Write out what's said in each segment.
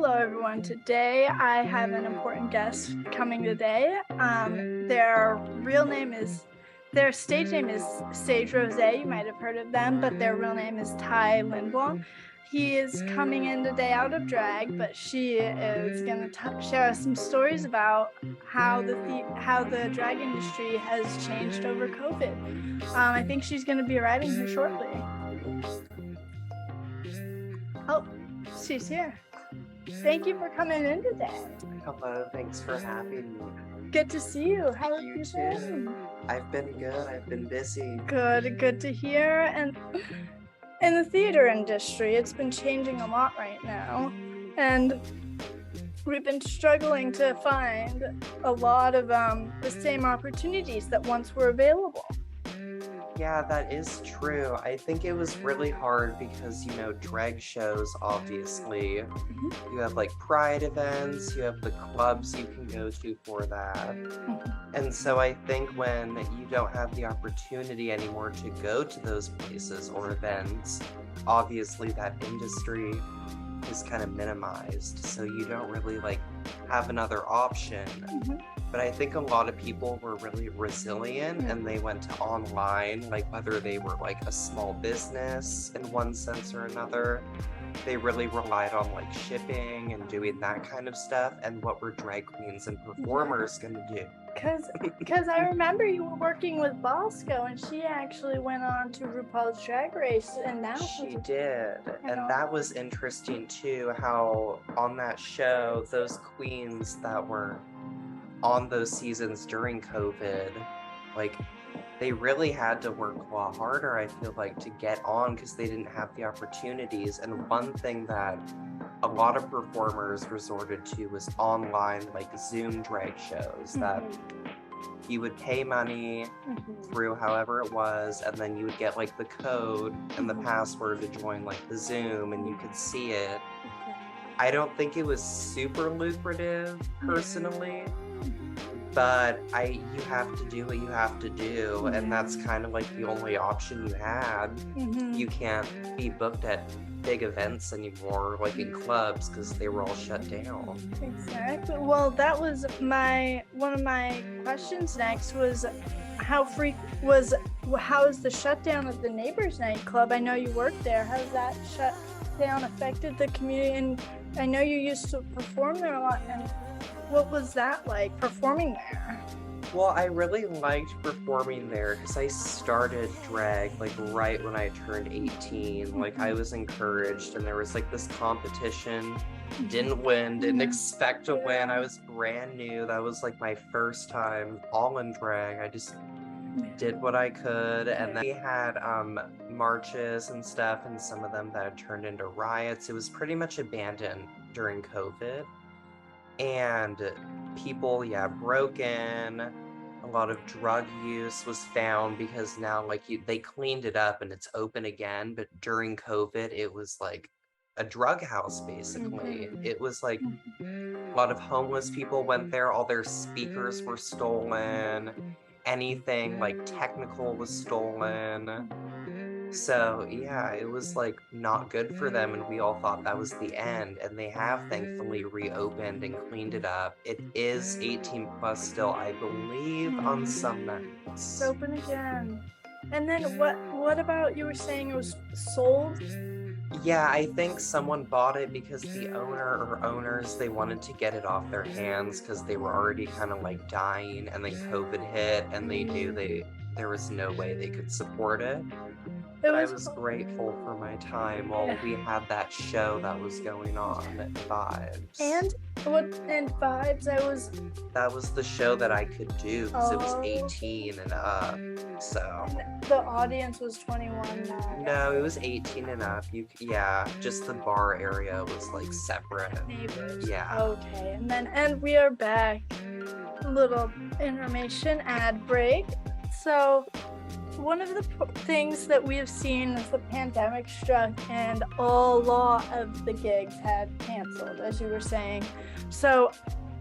Hello, everyone. Today I have an important guest coming today. Their stage name is Sage Rose. You might have heard of them, but their real name is Ty Lindblom. He is coming in today out of drag, but she is going to share us some stories about how the drag industry has changed over COVID. I think she's going to be arriving here shortly. Oh, she's here. Thank you for coming in today. Hello, thanks for having me. Good to see you. How have you too. been? I've been good. I've been busy. Good to hear. And in the theater industry, it's been changing a lot right now. And we've been struggling to find a lot of the same opportunities that once were available. Yeah, that is true. I think it was really hard because, drag shows, obviously. You have like pride events, you have the clubs you can go to for that. And so I think when you don't have the opportunity anymore to go to those places or events, obviously that industry is kind of minimized. So you don't really have another option. But I think a lot of people were really resilient and they went to online, whether they were a small business in one sense or another. They really relied on shipping and doing that kind of stuff. And what were drag queens and performers going to do? Because I remember you were working with Bosco, and she actually went on to RuPaul's Drag Race, and now she did. And that was interesting too, how on that show, those queens that were on those seasons during COVID, they really had to work a lot harder, I feel to get on because they didn't have the opportunities. And one thing that a lot of performers resorted to was online, Zoom drag shows that you would pay money through however it was, and then you would get the code and the password to join the Zoom, and you could see it. I don't think it was super lucrative personally, but you have to do what you have to do, and that's kind of the only option you had. You can't be booked at big events anymore, in clubs, because they were all shut down. Exactly. Well, that was one of my questions next was how is the shutdown of the Neighbors nightclub? I know you worked there. How has that shutdown affected the community? And I know you used to perform there a lot, and what was that like, performing there? Well, I really liked performing there because I started drag right when I turned 18. I was encouraged, and there was this competition. Didn't win, didn't expect to win. I was brand new. That was my first time all in drag. I just did what I could, and then we had marches and stuff, and some of them that had turned into riots. It was pretty much abandoned during COVID. And people, broke in. A lot of drug use was found because now, they cleaned it up and it's open again. But during COVID, it was a drug house, basically. It was a lot of homeless people went there. All their speakers were stolen. Anything technical was stolen. So yeah, it was not good for them, and we all thought that was the end, and they have thankfully reopened and cleaned it up. It is 18 plus still, I believe, on some nights. It's open again. And then what about, you were saying it was sold? Yeah, I think someone bought it because the owner or owners, they wanted to get it off their hands because they were already kind of dying, and then COVID hit, and they knew there was no way they could support it. I was grateful for my time while we had that show that was going on at Vibes. And Vibes, that was the show that I could do because it was 18 and up. So and the audience was 21 now. No, it was 18 and up. Just the bar area was separate. Neighbors. Yeah. Okay, and we are back. A little information ad break. So one of the things that we have seen as the pandemic struck, and a lot of the gigs had canceled, as you were saying. So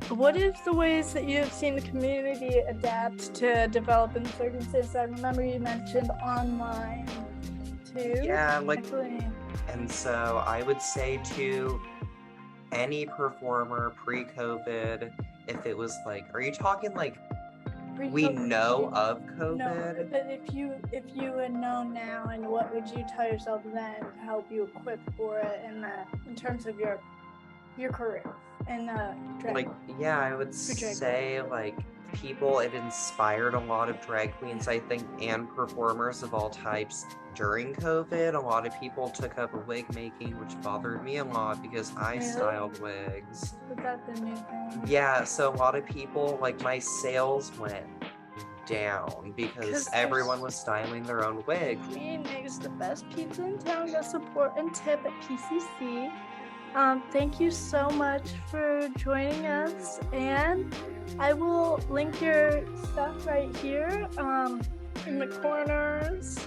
what is the ways that you have seen the community adapt to developing circumstances? I remember you mentioned online too. Yeah, and so I would say too, any performer pre-COVID, if it was like, are you talking like we Pre-COVID, know of No, COVID? but if you would know now, and what would you tell yourself then to help you equip for it in terms of your career and drag? Like, yeah, I would drag say like people, it inspired a lot of drag queens, I think, and performers of all types during COVID. A lot of people took up wig making, which bothered me a lot because I Really? styled wigs. Is that the new thing? Yeah, so a lot of people, like my sales went down because everyone was styling their own wigs. Queen makes the best pizza in town. Go support and tip at PCC. Thank you so much for joining us, and I will link your stuff right here in the corners.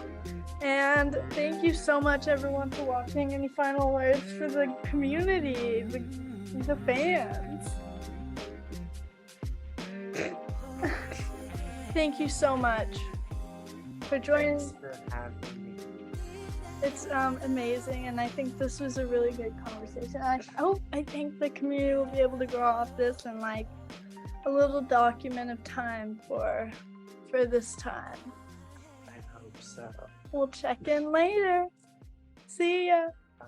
And thank you so much, everyone, for watching. Any final words for the community, the fans? Thank you so much for joining. Thanks for having me. It's amazing, and I think this was a really good conversation. I think the community will be able to grow off this and like a little document of time for this time. I hope so. We'll check in later. See ya. Bye.